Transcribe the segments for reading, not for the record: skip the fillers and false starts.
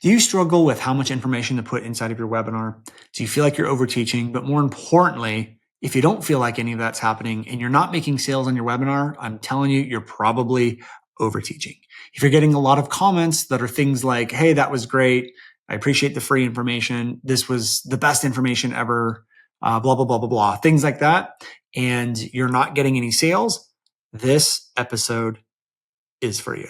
Do you struggle with how much information to put inside of your webinar? Do you feel like you're overteaching? But more importantly, if you don't feel like any of that's happening and you're not making sales on your webinar, I'm telling you, you're probably overteaching. If you're getting a lot of comments that are things like, hey, that was great. I appreciate the free information. This was the best information ever, blah, blah, blah, blah, blah, things like that. And you're not getting any sales. This episode is for you.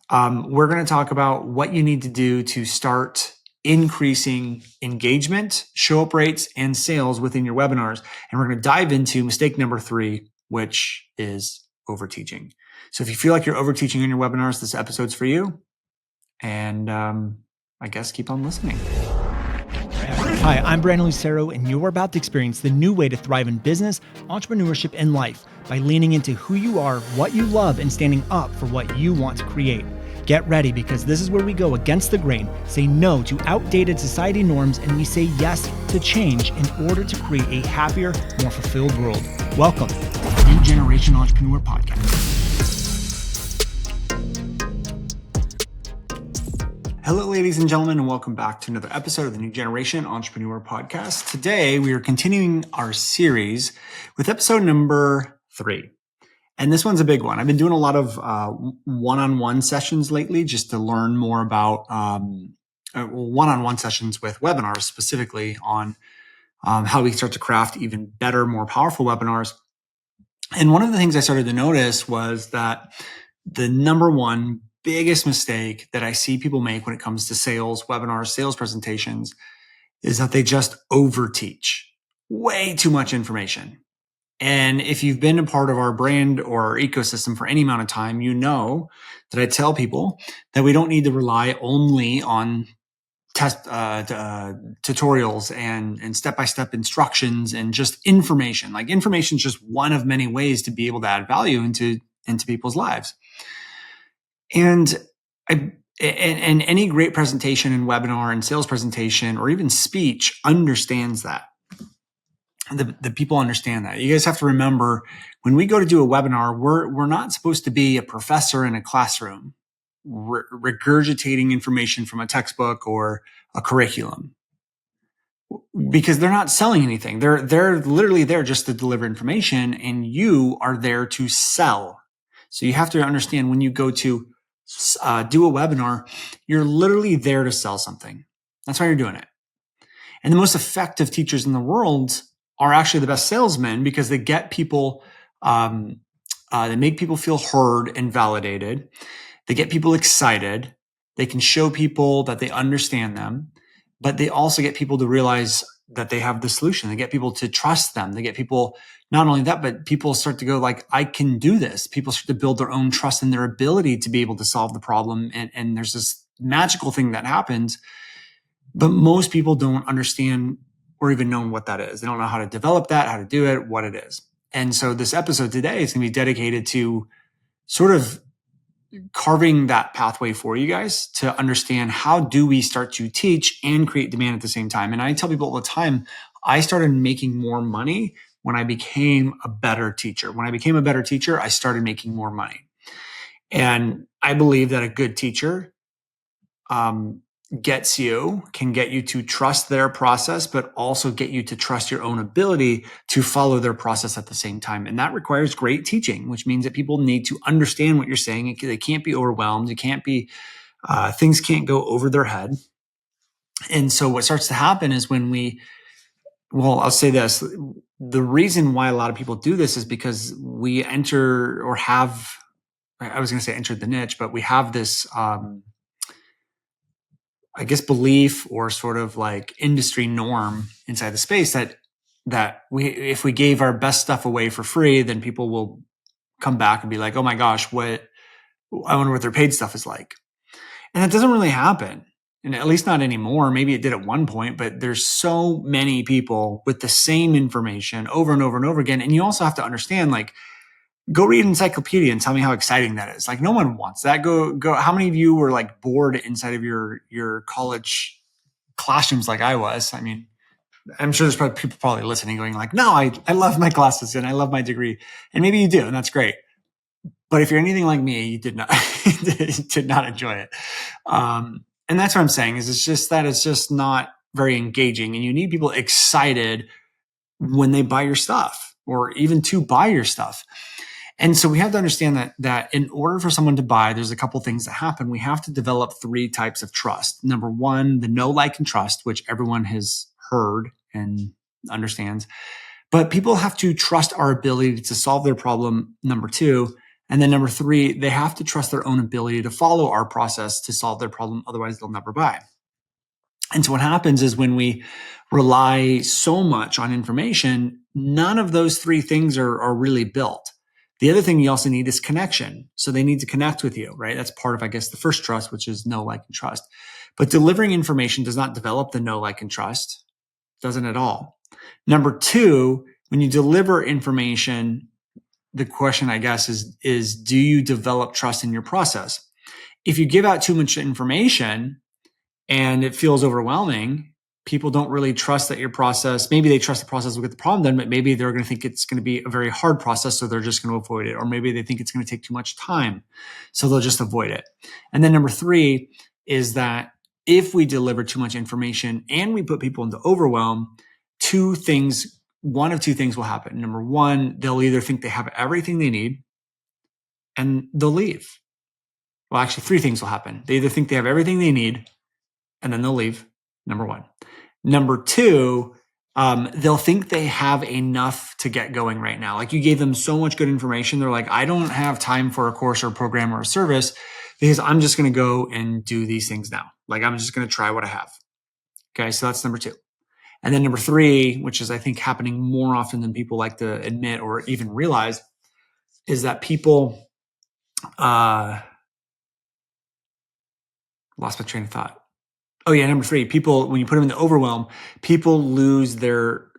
We're going to talk about what you need to do to start increasing engagement, show up rates, and sales within your webinars. And we're going to dive into mistake number 3, which is overteaching. So if you feel like you're overteaching in your webinars, this episode's for you. And I guess keep on listening. Hi, I'm Brandon Lucero, and you're about to experience the new way to thrive in business, entrepreneurship, and life by leaning into who you are, what you love, and standing up for what you want to create. Get ready, because this is where we go against the grain, say no to outdated society norms, and we say yes to change in order to create a happier, more fulfilled world. Welcome to the New Generation Entrepreneur Podcast. Hello, ladies and gentlemen, and welcome back to another episode of the New Generation Entrepreneur Podcast. Today, we are continuing our series with episode number 3. And this one's a big one. I've been doing a lot of one-on-one sessions lately just to learn more about one-on-one sessions with webinars, specifically on how we start to craft even better, more powerful webinars. And one of the things I started to notice was that the number one biggest mistake that I see people make when it comes to sales, webinars, sales presentations is that they just overteach way too much information. And if you've been a part of our brand or our ecosystem for any amount of time, you know that I tell people that we don't need to rely only on tutorials and step-by-step instructions and just information. Like, information is just one of many ways to be able to add value into people's lives. And any great presentation and webinar and sales presentation or even speech understands that. The people understand that. You guys have to remember, when we go to do a webinar, we're not supposed to be a professor in a classroom regurgitating information from a textbook or a curriculum, because they're not selling anything. They're literally there just to deliver information, and you are there to sell. So you have to understand, when you go to do a webinar, you're literally there to sell something. That's why you're doing it. And the most effective teachers in the world are actually the best salesmen, because they get people, they make people feel heard and validated. They get people excited. They can show people that they understand them, but they also get people to realize that they have the solution. They get people to trust them. They get people, not only that, but people start to go like, I can do this. People start to build their own trust in their ability to be able to solve the problem. And there's this magical thing that happens, but most people don't understand or even know what that is. They don't know how to develop that, how to do it, what it is. And so this episode today is going to be dedicated to sort of carving that pathway for you guys to understand, how do we start to teach and create demand at the same time. And I tell people all the time, I started making more money when I became a better teacher. When I became a better teacher, I started making more money. And I believe that a good teacher can get you to trust their process, but also get you to trust your own ability to follow their process at the same time. And that requires great teaching, which means that people need to understand what you're saying. They can't be overwhelmed. It can't be, things can't go over their head. And so what starts to happen is I'll say this, the reason why a lot of people do this is because we enter, or have, I was going to say entered the niche, but we have this, I guess, belief or sort of like industry norm inside the space that if we gave our best stuff away for free, then people will come back and be like, oh my gosh, I wonder what their paid stuff is like. And that doesn't really happen. And at least not anymore. Maybe it did at one point, but there's so many people with the same information over and over and over again. And you also have to understand, like, go read an encyclopedia and tell me how exciting that is. Like, no one wants that. Go. How many of you were like bored inside of your college classrooms like I was? I mean, I'm sure there's probably people listening going like, no, I love my classes and I love my degree. And maybe you do, and that's great. But if you're anything like me, you did not enjoy it. And that's what I'm saying is it's just not very engaging, and you need people excited when they buy your stuff or even to buy your stuff. And so we have to understand that in order for someone to buy, there's a couple things that happen. We have to develop three types of trust. Number one, the know, like, and trust, which everyone has heard and understands. But people have to trust our ability to solve their problem, number two. And then number three, they have to trust their own ability to follow our process to solve their problem. Otherwise, they'll never buy. And so what happens is when we rely so much on information, none of those three things are really built. The other thing you also need is connection. So they need to connect with you, right? That's part of, I guess, the first trust, which is know, like, and trust. But delivering information does not develop the know, like, and trust. It doesn't at all. Number two, when you deliver information, the question, I guess, is do you develop trust in your process? If you give out too much information and it feels overwhelming, people don't really trust that your process, maybe they trust the process will get the problem done, but maybe they're going to think it's going to be a very hard process, so they're just going to avoid it. Or maybe they think it's going to take too much time, so they'll just avoid it. And then number three is that if we deliver too much information and we put people into overwhelm, one of two things will happen. Number one, they'll either think they have everything they need and they'll leave. Well, actually, three things will happen. They either think they have everything they need and then they'll leave, number one. Number two, they'll think they have enough to get going right now. Like you gave them so much good information. They're like, I don't have time for a course or a program or a service because I'm just going to go and do these things now. Like I'm just going to try what I have. Okay, so that's number two. And then number three, which is I think happening more often than people like to admit or even realize, is that people lost my train of thought. Oh yeah, number three, people, when you put them in the overwhelm, people lose their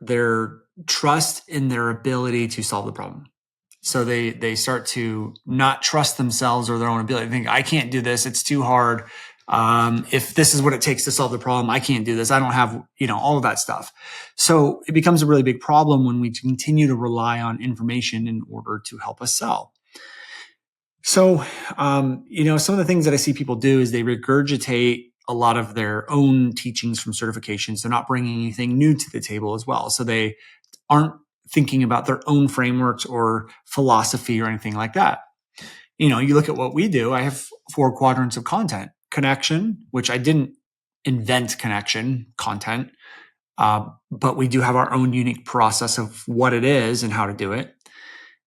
trust in their ability to solve the problem. So they start to not trust themselves or their own ability. They think, I can't do this. It's too hard. If this is what it takes to solve the problem, I can't do this. I don't have, all of that stuff. So it becomes a really big problem when we continue to rely on information in order to help us sell. So, some of the things that I see people do is they regurgitate a lot of their own teachings from certifications. They're not bringing anything new to the table as well. So they aren't thinking about their own frameworks or philosophy or anything like that. You look at what we do. I have 4 quadrants of content. Connection, which I didn't invent content, but we do have our own unique process of what it is and how to do it.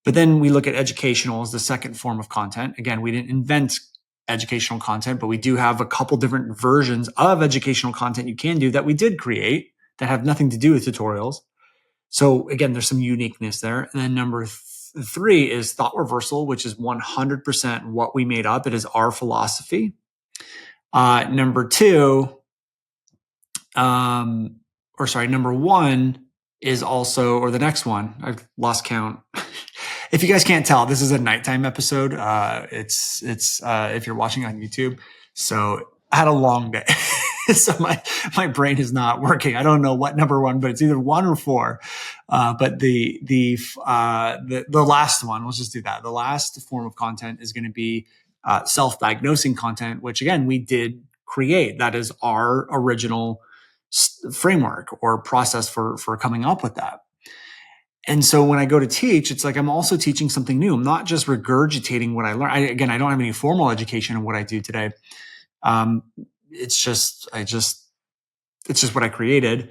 But then we look at educational as the second form of content. Again, we didn't invent educational content, but we do have a couple different versions of educational content you can do that we did create that have nothing to do with tutorials. So again, there's some uniqueness there. And then number 3 is thought reversal, which is 100% what we made up. It is our philosophy. Number 1 is also, or the next one, I've lost count. If you guys can't tell, this is a nighttime episode. It's if you're watching on YouTube. So I had a long day. So my brain is not working. I don't know what number 1, but it's either 1 or 4. But the last one, let's just do that. The last form of content is going to be self-diagnosing content, which again, we did create. That is our original framework or process for coming up with that. And so when I go to teach, it's like I'm also teaching something new. I'm not just regurgitating what I learned. I don't have any formal education in what I do today. It's just what I created.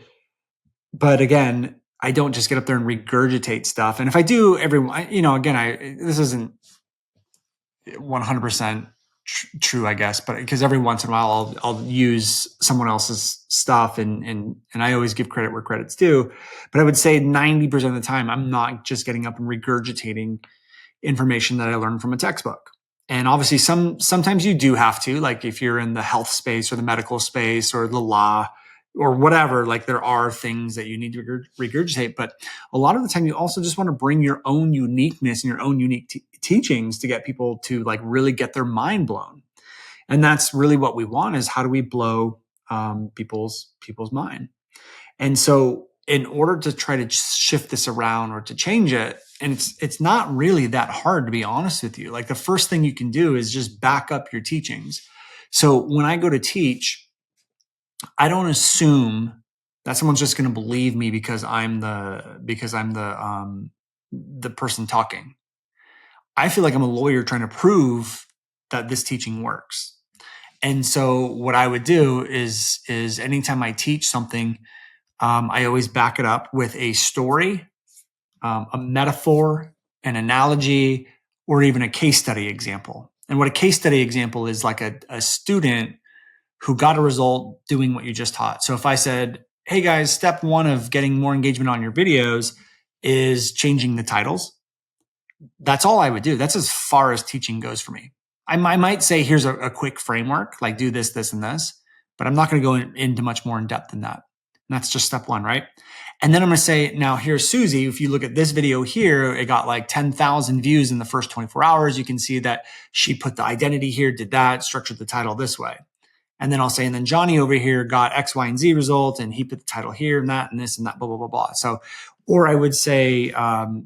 But again, I don't just get up there and regurgitate stuff. And if I do, this isn't 100% true, I guess, but because every once in a while I'll use someone else's stuff and I always give credit where credit's due. But I would say 90% of the time, I'm not just getting up and regurgitating information that I learned from a textbook. And obviously sometimes you do have to, like if you're in the health space or the medical space or the law or whatever, like there are things that you need to regurgitate. But a lot of the time you also just want to bring your own uniqueness and your own unique teachings to get people to like really get their mind blown. And that's really what we want, is how do we blow people's mind? And so in order to try to shift this around or to change it, and it's not really that hard, to be honest with you. Like the first thing you can do is just back up your teachings. So when I go to teach, I don't assume that someone's just going to believe me because I'm the person talking. I feel like I'm a lawyer trying to prove that this teaching works. And so what I would do is anytime I teach something, I always back it up with a story, a metaphor, an analogy, or even a case study example. And what a case study example is, like a student who got a result doing what you just taught. So if I said, hey guys, step one of getting more engagement on your videos is changing the titles, that's all I would do. That's as far as teaching goes for me. I might say, here's a quick framework, like do this, this, and this, but I'm not going to go into much more in depth than that. And that's just step one, right? And then I'm going to say, now here's Susie. If you look at this video here, it got like 10,000 views in the first 24 hours. You can see that she put the identity here, did that, structured the title this way. And then I'll say, and then Johnny over here got X, Y, and Z result, and he put the title here and that and this and that, blah, blah, blah, blah. So, or I would say, or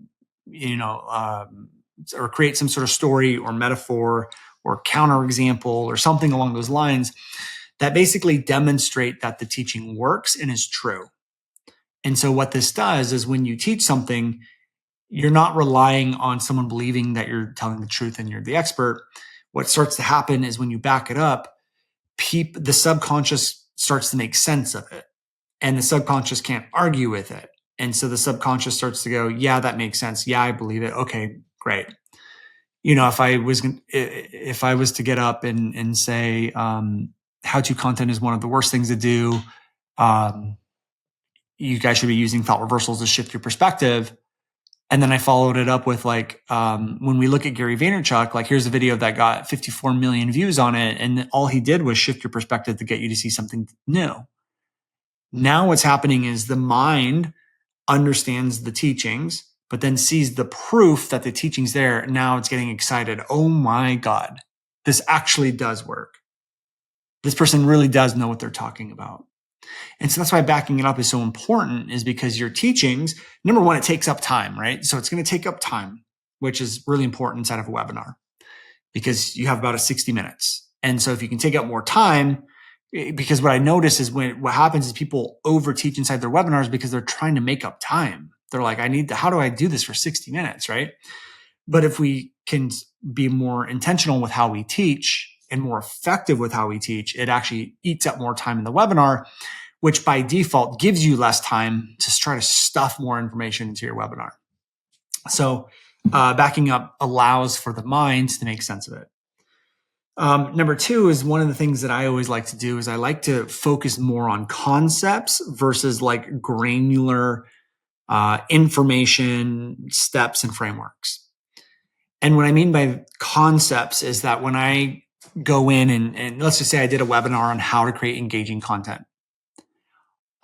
create some sort of story or metaphor or counterexample or something along those lines that basically demonstrate that the teaching works and is true. And so what this does is, when you teach something, you're not relying on someone believing that you're telling the truth and you're the expert. What starts to happen is, when you back it up, the subconscious starts to make sense of it, and the subconscious can't argue with it. And so the subconscious starts to go, yeah, that makes sense. Yeah, I believe it. Okay, great. If I was to get up and say, how-to content is one of the worst things to do, you guys should be using thought reversals to shift your perspective. And then I followed it up with, like, when we look at Gary Vaynerchuk, like, here's a video that got 54 million views on it, and all he did was shift your perspective to get you to see something new. Now what's happening is the mind understands the teachings, but then sees the proof that the teaching's there. Now it's getting excited. Oh my God, this actually does work. This person really does know what they're talking about. And so that's why backing it up is so important, is because your teachings, number one, it takes up time, right? So it's going to take up time, which is really important inside of a webinar, because you have about 60 minutes. And so if you can take up more time, because what I notice is, what happens is people overteach inside their webinars because they're trying to make up time. They're like, how do I do this for 60 minutes, right? But if we can be more intentional with how we teach and more effective with how we teach, it actually eats up more time in the webinar, which by default gives you less time to try to stuff more information into your webinar. So backing up allows for the mind to make sense of it. Number two is, one of the things that I always like to do is I like to focus more on concepts versus like granular information, steps, and frameworks. And what I mean by concepts is that when I go in and let's just say I did a webinar on how to create engaging content,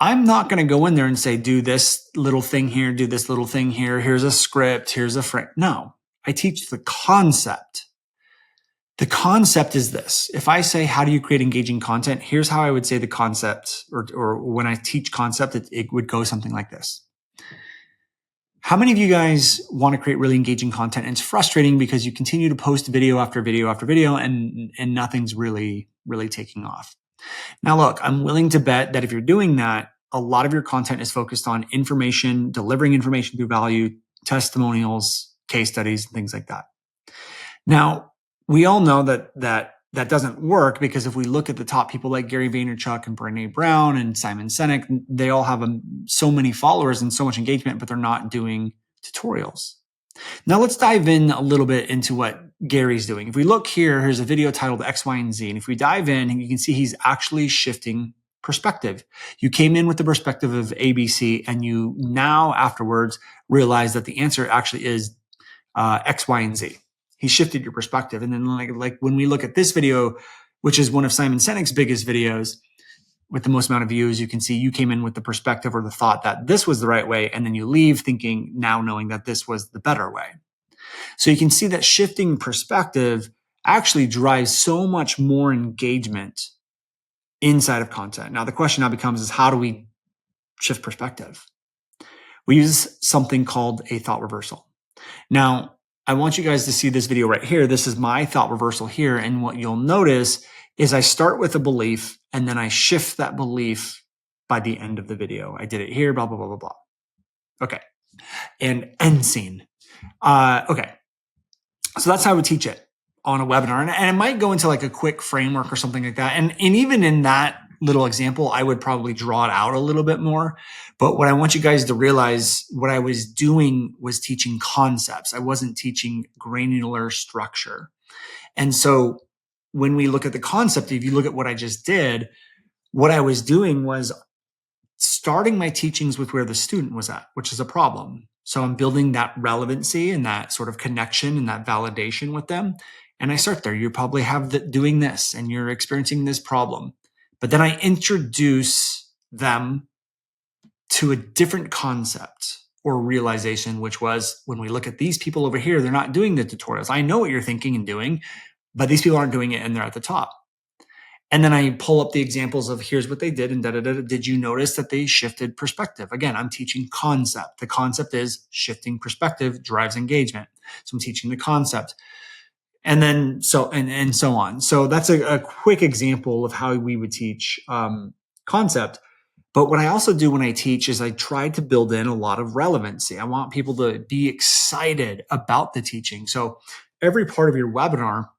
I'm not going to go in there and say, do this little thing here, do this little thing here, here's a script, here's a frame. No, I teach the concept. The concept is this. If I say, how do you create engaging content? Here's how I would say the concept, or when I teach concept, it would go something like this. How many of you guys want to create really engaging content? And it's frustrating because you continue to post video after video after video, and nothing's really taking off. Now, look, I'm willing to bet that if you're doing that, a lot of your content is focused on information, delivering information through value, testimonials, case studies, and things like that. Now, we all know that doesn't work, because if we look at the top people like Gary Vaynerchuk and Brené Brown and Simon Sinek, they all have so many followers and so much engagement, but they're not doing tutorials. Now let's dive in a little bit into what Gary's doing. If we look here, here's a video titled X, Y, and Z. And if we dive in, you can see he's actually shifting perspective. You came in with the perspective of ABC, and you now afterwards realize that the answer actually is X, Y, and Z. He shifted your perspective. And then like when we look at this video, which is one of Simon Sinek's biggest videos with the most amount of views, you can see you came in with the perspective or the thought that this was the right way. And then you leave thinking, now knowing that this was the better way. So you can see that shifting perspective actually drives so much more engagement inside of content. Now, the question now becomes is, how do we shift perspective? We use something called a thought reversal. Now, I want you guys to see this video right here. This is my thought reversal here. And what you'll notice is I start with a belief and then I shift that belief by the end of the video. I did it here, blah, blah, blah, blah, blah. Okay. And end scene. Okay. So that's how I would teach it on a webinar. And it might go into like a quick framework or something like that. And even in that little example, I would probably draw it out a little bit more. But what I want you guys to realize, what I was doing was teaching concepts. I wasn't teaching granular structure. And so when we look at the concept, if you look at what I just did, what I was doing was starting my teachings with where the student was at, which is a problem. So I'm building that relevancy and that sort of connection and that validation with them. And I start there. You probably have doing this and you're experiencing this problem. But then I introduce them to a different concept or realization, which was when we look at these people over here, they're not doing the tutorials. I know what you're thinking and doing, but these people aren't doing it and they're at the top. And then I pull up the examples of here's what they did and da-da-da. Did you notice that they shifted perspective? Again, I'm teaching concept. The concept is shifting perspective drives engagement. So I'm teaching the concept. And then so on. So that's a quick example of how we would teach concept. But what I also do when I teach is I try to build in a lot of relevancy. I want people to be excited about the teaching. So every part of your webinar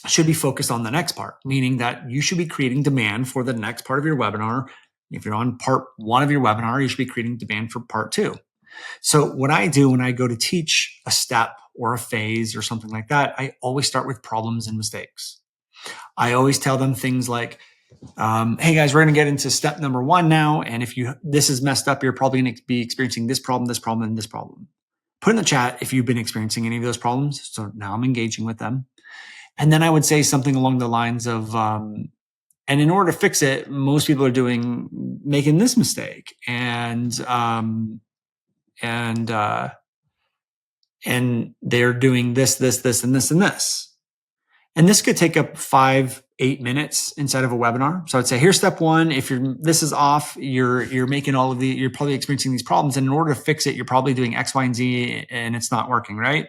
should be focused on the next part, meaning that you should be creating demand for the next part of your webinar. If you're on part one of your webinar, you should be creating demand for part two. So what I do when I go to teach a step or a phase or something like that, I always start with problems and mistakes. I always tell them things like, hey guys, we're going to get into step number 1 now. And if this is messed up, you're probably going to be experiencing this problem, and this problem. Put in the chat if you've been experiencing any of those problems. So now I'm engaging with them. And then I would say something along the lines of, and in order to fix it, most people are making this mistake. And they're doing this, this, and this, and this. And this could take up 5-8 minutes inside of a webinar. So I'd say, here's step 1. If this is off, you're making you're probably experiencing these problems. And in order to fix it, you're probably doing X, Y, and Z, and it's not working, right?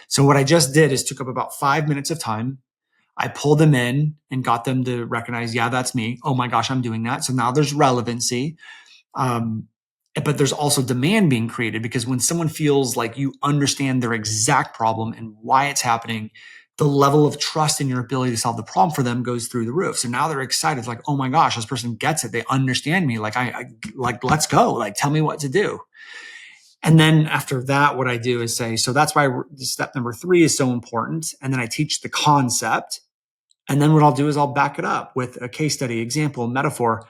So what I just did is took up about 5 minutes of time. I pulled them in and got them to recognize, yeah, that's me. Oh my gosh, I'm doing that. So now there's relevancy. But there's also demand being created, because when someone feels like you understand their exact problem and why it's happening, the level of trust in your ability to solve the problem for them goes through the roof. So now they're excited. It's like, oh my gosh, this person gets it. They understand me. Like, let's go. Like, tell me what to do. And then after that, what I do is say, so that's why step number 3 is so important. And then I teach the concept. And then what I'll do is I'll back it up with a case study, example, metaphor.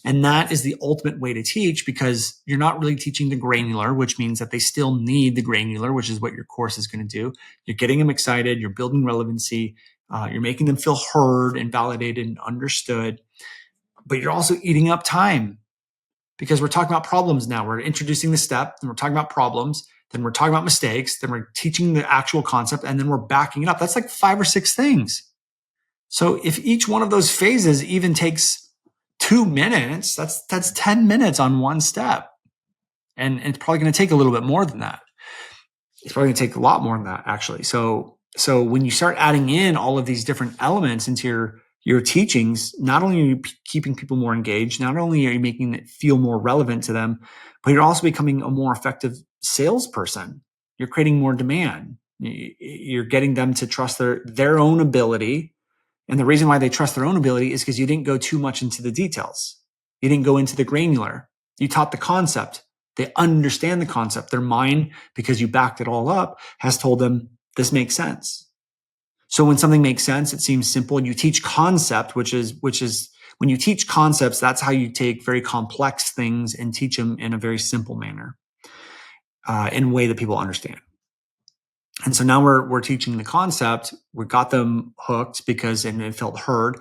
And that is the ultimate way to teach, because you're not really teaching the granular, which means that they still need the granular, which is what your course is going to do. You're getting them excited. You're building relevancy. You're making them feel heard and validated and understood. But you're also eating up time, because we're talking about problems now. We're introducing the step, and we're talking about problems. Then we're talking about mistakes. Then we're teaching the actual concept, and then we're backing it up. That's like 5 or 6 things. So if each one of those phases even takes 2 minutes, that's 10 minutes on one step. And it's probably going to take a little bit more than that. It's probably going to take a lot more than that, actually. So when you start adding in all of these different elements into your teachings, not only are you keeping people more engaged, not only are you making it feel more relevant to them, but you're also becoming a more effective salesperson. You're creating more demand. You're getting them to trust their own ability. And the reason why they trust their own ability is because you didn't go too much into the details. You didn't go into the granular. You taught the concept. They understand the concept. Their mind, because you backed it all up, has told them this makes sense. So when something makes sense, it seems simple. You teach concept, which is when you teach concepts, that's how you take very complex things and teach them in a very simple manner, in a way that people understand. And so now we're teaching the concept. We got them hooked and it felt heard.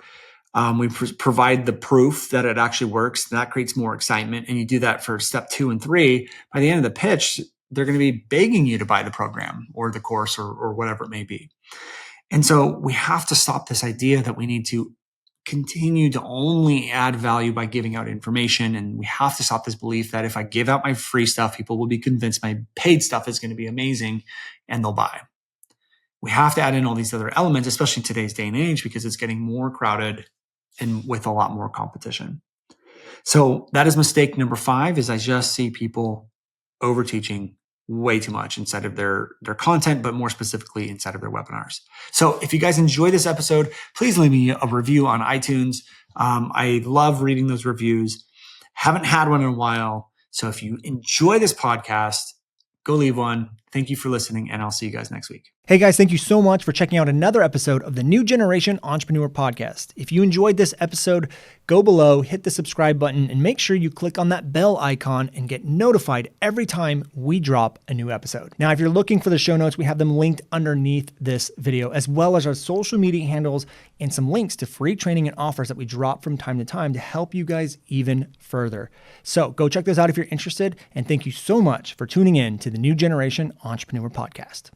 We provide the proof that it actually works. That creates more excitement. And you do that for step 2 and 3. By the end of the pitch, they're going to be begging you to buy the program or the course or whatever it may be. And so we have to stop this idea that we need to continue to only add value by giving out information. And we have to stop this belief that if I give out my free stuff, people will be convinced my paid stuff is going to be amazing and they'll buy. we have to add in all these other elements, especially in today's day and age, because it's getting more crowded and with a lot more competition. So that is mistake number 5, is I just see people overteaching way too much inside of their content, but more specifically inside of their webinars. So if you guys enjoy this episode, please leave me a review on iTunes. I love reading those reviews. Haven't had one in a while. So if you enjoy this podcast, go leave one. Thank you for listening, and I'll see you guys next week. Hey guys, thank you so much for checking out another episode of the New Generation Entrepreneur Podcast. If you enjoyed this episode, go below, hit the subscribe button, and make sure you click on that bell icon and get notified every time we drop a new episode. Now, if you're looking for the show notes, we have them linked underneath this video, as well as our social media handles and some links to free training and offers that we drop from time to time to help you guys even further. So go check those out if you're interested, and thank you so much for tuning in to the New Generation Entrepreneur Podcast.